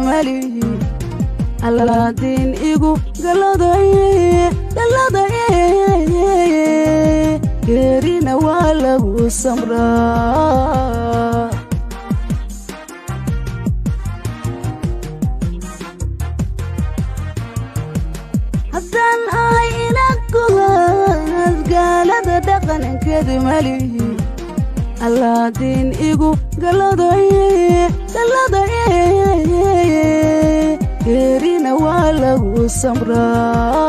مالي الدين إيجو قلدي يرينا ولا وسمراء حسن عينك قال هذا دقن كذا مالي الدين إيجو قلدي يرينا ولا وسمراء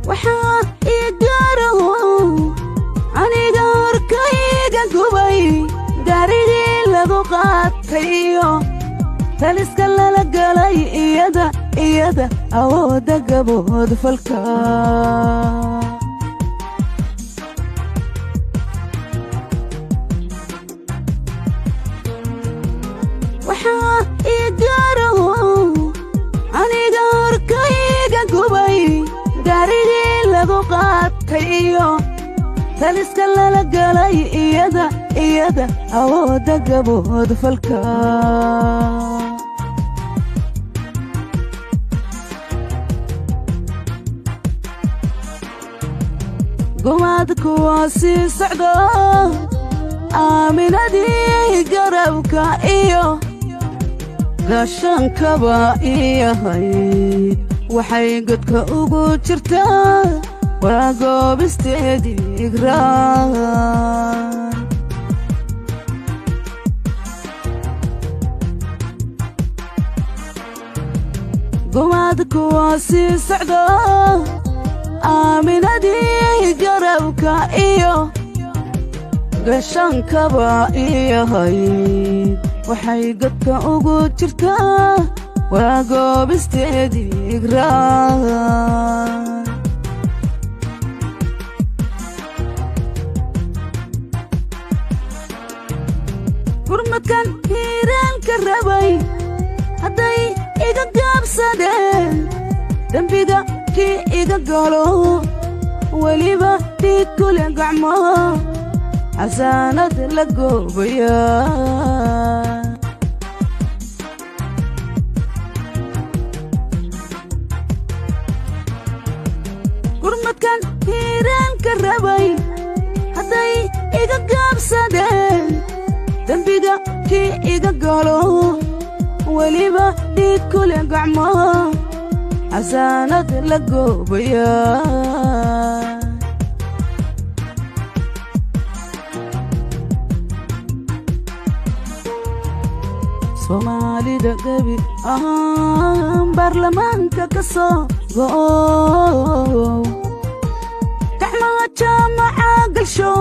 وحا يقارو aniga horkayga gubay gaarigii lagu qaatayo taliska lala galay iyada awooda gabood falka waxaa igaro aniga horkayga gubay gaarigii lagu qaatayo taliska lala galay iyada awooda gabood falka قواد كواسي سعدو آمنادي قربك إيو قاشان كبا إيهاي وحي قدك أقو جرتا وراقو بستيدي إقرار قواد كواسي سعدو آمنادي قربك إيو قاشان كبا إيهاي وحي قدك أقو جرتا وراقو بستيدي إقرار gurmadkan hiiraanka rabay hadday iga gaabsadeen dembiga kii iga galo weliba dhiig kule gacmo xasaanad la goobaya gurmadkan hiiraanka rabay hadday iga gaabsadeen dembiga kii iga galo weliba dhiig kule gacmo xasaanad la goobaya soomaalida gabi ahaan baarlamaanka ka soo go'o gacmaha jaamaca galsho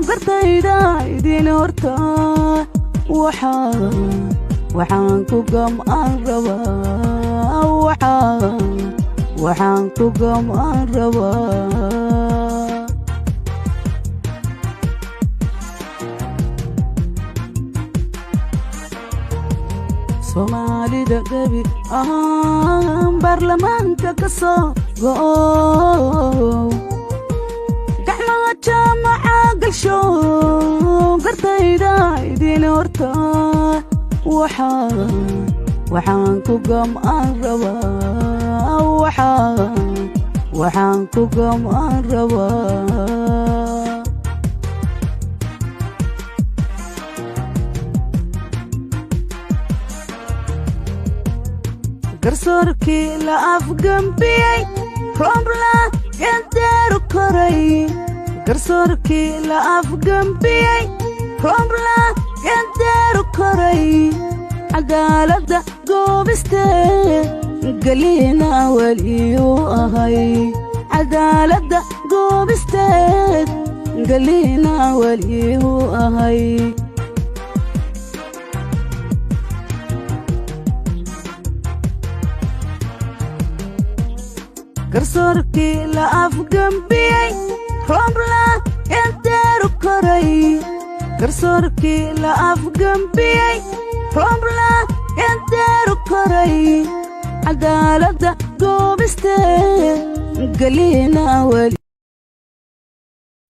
gartayda idin horta waxaan ku gam'an rabaa waxaan ku gam'an rabaa soomaalida gabi ahaan baarlamaanka ka soo go'o jaamaca galsho gartayda idin horta waxaan ku gam'an rabaa waxaan ku gam'an rabaa garsoorkii la afgambiyey roobla gandeeru koray garsoorkii la afgambiyey roobla gandeeru koray cadaaladda goobistee galiina weliyuu ahay cadaaladda goobisteed galiina weliyuu ahay garsoorkii la afgambiyey roobla gandeeru koray garsoorkii la afgambiyey roobla gandeeru koray cadaaladda goobisteed galiina weli